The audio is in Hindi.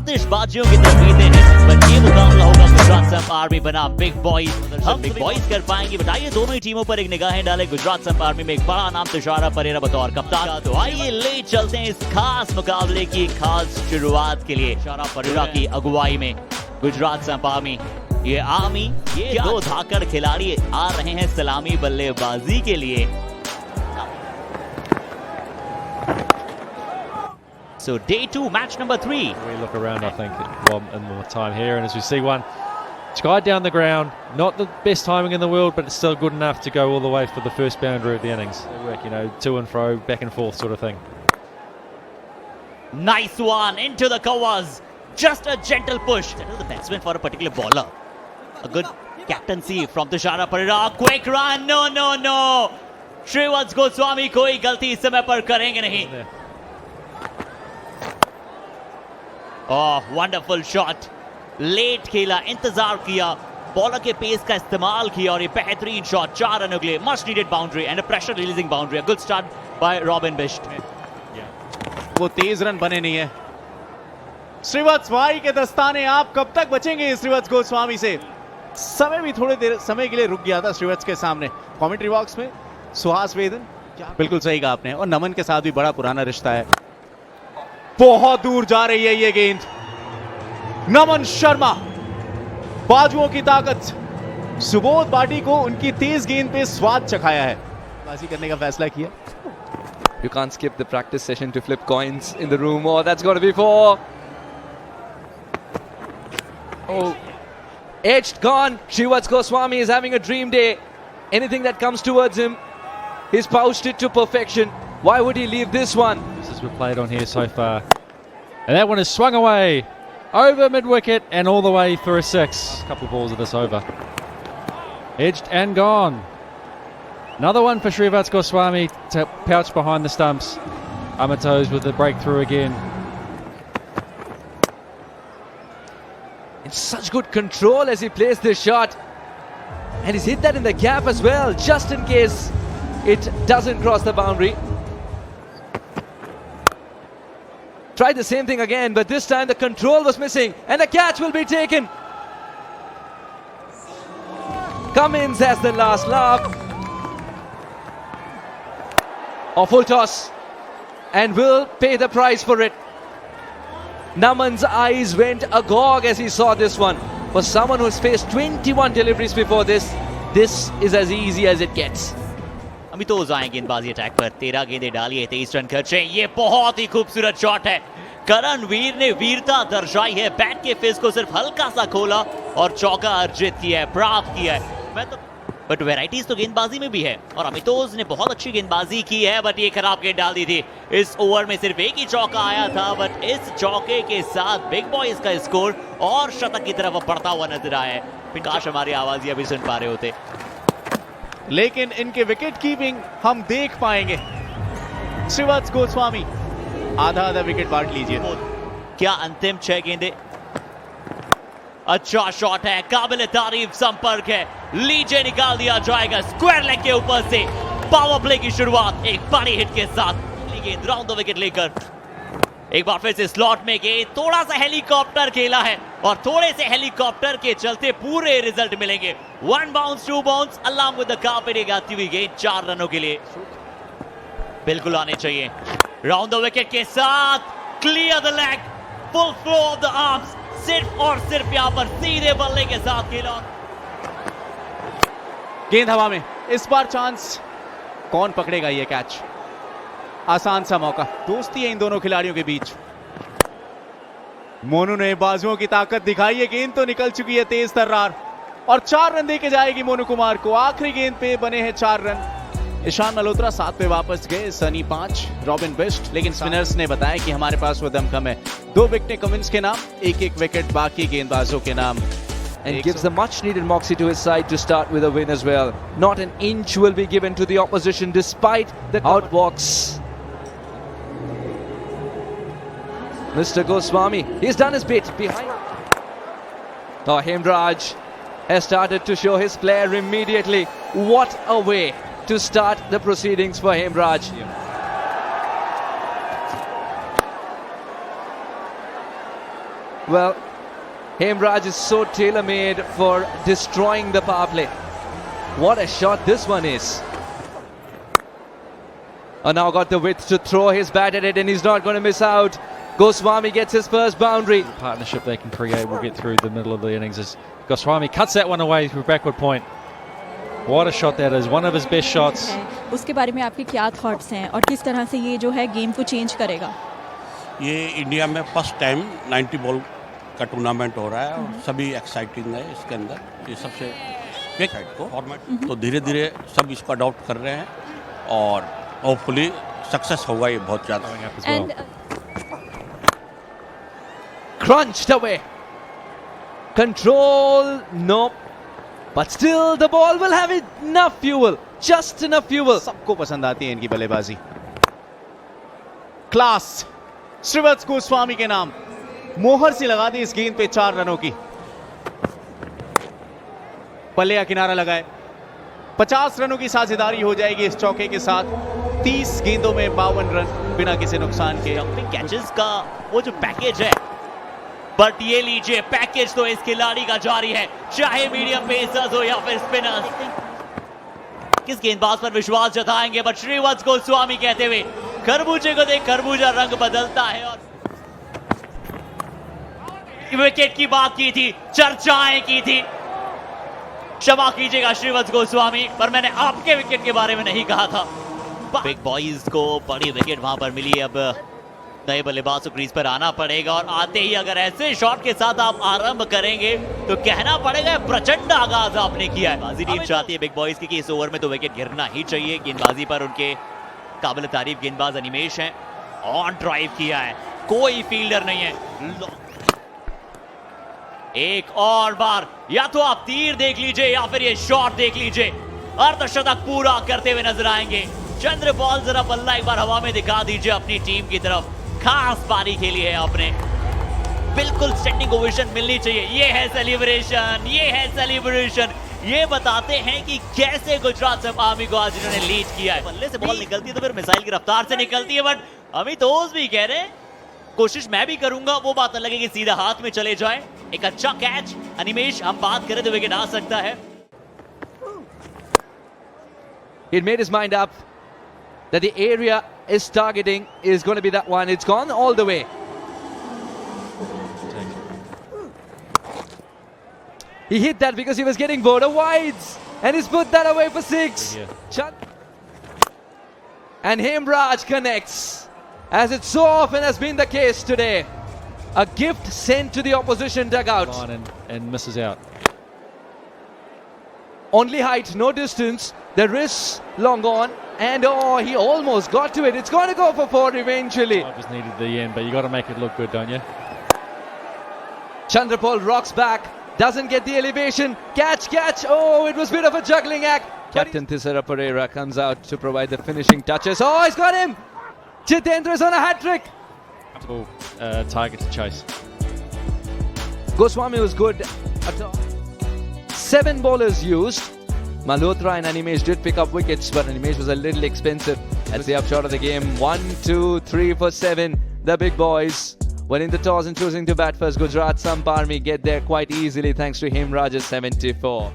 आतिशबाजियों की तस्वीरें हैं, पर ये मुकाबला होगा गुजरात संप आर्मी बना बिग बॉयज। हम बिग बॉयज कर पाएंगे? बताइए दोनों ही टीमों पर एक निगाहें डालें। गुजरात संप आर्मी में एक बड़ा नाम तुषारा परेरा बतौर कप्तान, तो आइए ले चलते हैं इस खास मुकाबले की खास शुरुआत के लिए। तुषारा परेरा की अगुवाई में गुजरात संप आर्मी, ये दो धाकड़ खिलाड़ी आ रहे हैं सलामी बल्लेबाजी के लिए। So day 2, match number 3. We look around, I think, in more time here, and as we see one skied down the ground, not the best timing in the world, but it's still good enough to go all the way for the first boundary of the innings. They work, to and fro, back and forth sort of thing. Nice one into the covers. Just a gentle push. That was the batsman for a particular bowler. A good captaincy from Tushara Parera. Quick run. No. Shrivats Goswami कोई गलती इस समय पर करेंगे नहीं. वंडरफुल शॉट, लेट खेला, इंतजार किया, बॉलर के पेस का इस्तेमाल किया और ये बेहतरीन शॉट 4 रनों के लिए, much needed boundary and a pressure releasing boundary. A good start by robin Bisht. वो तेज रन बने नहीं है। श्रीवत्स भाई के दस्ताने, आप कब तक बचेंगे श्रीवत्स गोस्वामी से? समय भी थोड़ी देर समय के लिए रुक गया था श्रीवत्स के सामने। कमेंट्री बॉक्स में सुहास वेदन, बिल्कुल सही कहा आपने, और नमन के साथ भी बड़ा पुराना रिश्ता है। बहुत दूर जा रही है ये गेंद। नमन शर्मा, बाजुओं की ताकत, सुबोध बाटी को उनकी तेज गेंद पे स्वाद चखाया है। बाजी करने का फैसला किया। You can't skip the practice session to flip coins in the room. Oh, that's got to be 4. Oh, edged, gone. Shrivats Goswami is having a dream day. Anything that comes towards him, he's pouched it to perfection. Why would he leave this one? As we've played on here so far. And that one is swung away over mid-wicket and all the way for a 6. A couple of balls of this over. Edged and gone. Another one for Shrivats Goswami to pouch behind the stumps. Amatos with the breakthrough again. In such good control as he plays this shot. And he's hit that in the gap as well, just in case it doesn't cross the boundary. Tried the same thing again, but this time the control was missing and the catch will be taken. Cummins has the last laugh. A full toss and will pay the price for it. Naman's eyes went agog as he saw this one. For someone who's faced 21 deliveries before this is as easy as it gets. Amitoj आए गेंदबाजी अटैक पर, 13 गेंदें डाली है, 23 रन खर्चे। ये बहुत ही खूबसूरत शॉट है। करण वीर ने वीरता दर्शाई है, बैट के फेस को सिर्फ हल्का सा खोला और चौका अर्जित किया है, प्राप्त किया है। बट वैराइटीज तो गेंदबाजी में भी है और अमितोज ने बहुत अच्छी गेंदबाजी की है, बट ये खराब गेंद डाल दी थी। इस ओवर में सिर्फ एक ही चौका आया था, बट इस चौके के साथ बिग बॉयज का स्कोर और शतक की तरफ बढ़ता हुआ नजर आया है। काश हमारी आवाज अभी सुन पा रहे होते, लेकिन इनके विकेट कीपिंग हम देख पाएंगे। श्रीवत्स गोस्वामी आधा विकेट बांट लीजिए। क्या अंतिम 6 गेंदें। अच्छा शॉट है, काबिल तारीफ संपर्क है, लीजिए निकाल दिया जाएगा स्क्वायर लेग के ऊपर से। पावर प्ले की शुरुआत एक बड़ी हिट के साथ, गेंद राउंड द विकेट लेकर एक बार फिर से स्लॉट में गए। थोड़ा सा हेलीकॉप्टर खेला है और थोड़े से हेलीकॉप्टर के चलते पूरे रिजल्ट मिलेंगे। 1 bounce 2 bounce along with the carpet आती हुई गेंद 4 रनों के लिए बिल्कुल आने चाहिए। राउंड द विकेट के साथ clear the leg, full flow of the arms, सिर्फ और सिर्फ यहां पर सीधे बल्ले के साथ खेला। गेंद हवा में, इस बार चांस, कौन पकड़ेगा ये कैच? आसान सा मौका, दोस्ती है इन दोनों खिलाड़ियों के बीच। मोनू ने बाजुओं की ताकत दिखाई है, गेंद तो निकल चुकी है तेज तर्रार और 4 रन देके जाएगी मोनू कुमार को। आखिरी गेंद पे बने हैं 4 रन। ईशान मल्होत्रा 7 पे वापस गए, सनी 5, रॉबिन बिष्ट, लेकिन स्पिनर्स ने बताया कि हमारे पास वो दमखम है। 2 विकेटें कमिंस के नाम, 1 विकेट बाकी गेंदबाजों के नाम। And gives the much needed moxie to his side to start with a win as well. Not an inch will be given to the opposition despite the outbox. Mr. Goswami, he's done his bit behind. Oh, Hemraj has started to show his flair immediately. What a way to start the proceedings for Hemraj. Well, Hemraj is so tailor-made for destroying the power play. What a shot this one is. And now got the width to throw his bat at it, and he's not going to miss out. Goswami gets his first boundary. Partnership they can create will get through the middle of the innings as Goswami cuts that one away through backward point. What a shot that is, one of his best shots. उसके बारे में आपके क्या थॉट्स हैं और किस तरह से ये जो है गेम को चेंज करेगा? ये इंडिया में फर्स्ट टाइम 90 बॉल का टूर्नामेंट हो रहा है और सभी एक्साइटिंग है इसके अंदर। ये सबसे फॉर्मेट तो धीरे धीरे सब इसको अडॉप्ट कर रहे हैं और होपफुली सक्सेस होगा ये बहुत ज़्यादा। And Crunched away. Control, nope. But still the ball will have enough fuel. Just enough fuel. सबको पसंद आती है इनकी बल्लेबाजी। क्लास श्रीवत्स गोस्वामी के नाम मोहर सी लगा दी इस गेंद पे 4 रनों की। पल्ले या किनारा लगाए, 50 रनों की साझेदारी हो जाएगी इस चौके के साथ। 30 गेंदों में 52 रन बिना किसी नुकसान के। जंपिंग कैचेस का वो जो पैकेज है, बट ये लीजिए पैकेज तो इस खिलाड़ी का जारी है, चाहे मीडियम पेसर्स हो या फिर स्पिनर्स। किस गेंदबाज पर विश्वास जताएंगे, बट श्रीवत्स गोस्वामी कहते हुए खरबूजे को देख खरबूजा रंग बदलता है। और विकेट की बात की थी, चर्चाएं की थी, क्षमा कीजिएगा श्रीवत्स गोस्वामी, पर मैंने आपके विकेट के बारे में नहीं कहा था। बिग बॉयज को बड़ी विकेट वहां पर मिली। अब नए बल्लेबाज को क्रीज पर आना पड़ेगा और आते ही अगर ऐसे शॉट के साथ आप आरंभ करेंगे तो कहना पड़ेगा प्रचंड आगाज आपने किया है। बाजी टीम चाहती है बिग बॉयज की कि इस ओवर में तो विकेट गिरना ही चाहिए। गेंदबाजी पर उनके काबिल तारीफ गेंदबाज अनिमेश हैं, ऑन ड्राइव किया है, कोई फील्डर नहीं है। एक और बार या तो आप तीर देख लीजिए या फिर ये शॉट देख लीजिए, अर्धशतक पूरा करते हुए नजर आएंगे। चंद्रपाल जरा बल्ला एक बार हवा में दिखा दीजिए अपनी टीम की तरफ, खास पारी खेली है आपने, बिल्कुल स्टैंडिंग ओवेशन मिलनी चाहिए। ये है सेलिब्रेशन, ये है सेलिब्रेशन, ये बताते हैं कि कैसे गुजरात सब आर्मी को आज इन्होंने लीड किया है। बल्ले से बॉल निकलती है तो फिर मिसाइल की रफ्तार से निकलती है, बट अमित ओज भी कह रहे हैं कोशिश मैं भी करूंगा, वो बात अलग है कि सीधा हाथ में चले जाए। एक अच्छा कैच अनिमेश, हम बात करें तो विकेट आ सकता है। He made his mind up that the area is targeting is going to be that one. It's gone all the way. He hit that because he was getting bored of wides, and he's put that away for 6. And Hemraj connects, as it so often has been the case today. A gift sent to the opposition dugout. On and misses out. Only height, no distance. The wrist long on, and oh, he almost got to it. It's going to go for 4 eventually. I just needed the end, but you got to make it look good, don't you? Chandrapal rocks back, doesn't get the elevation. Catch. Oh, it was a bit of a juggling act. Captain Thisara Pereira comes out to provide the finishing touches. Oh, he's got him. Jitendra's on a hat trick. Target to chase. Goswami was good. 7 bowlers used. Malhotra and Animesh did pick up wickets, but Animesh was a little expensive. That's the upshot of the game. 1, 2, 3 for 7. The big boys winning the toss and choosing to bat first. Gujarat Samp Army get there quite easily thanks to Hemraj's 74.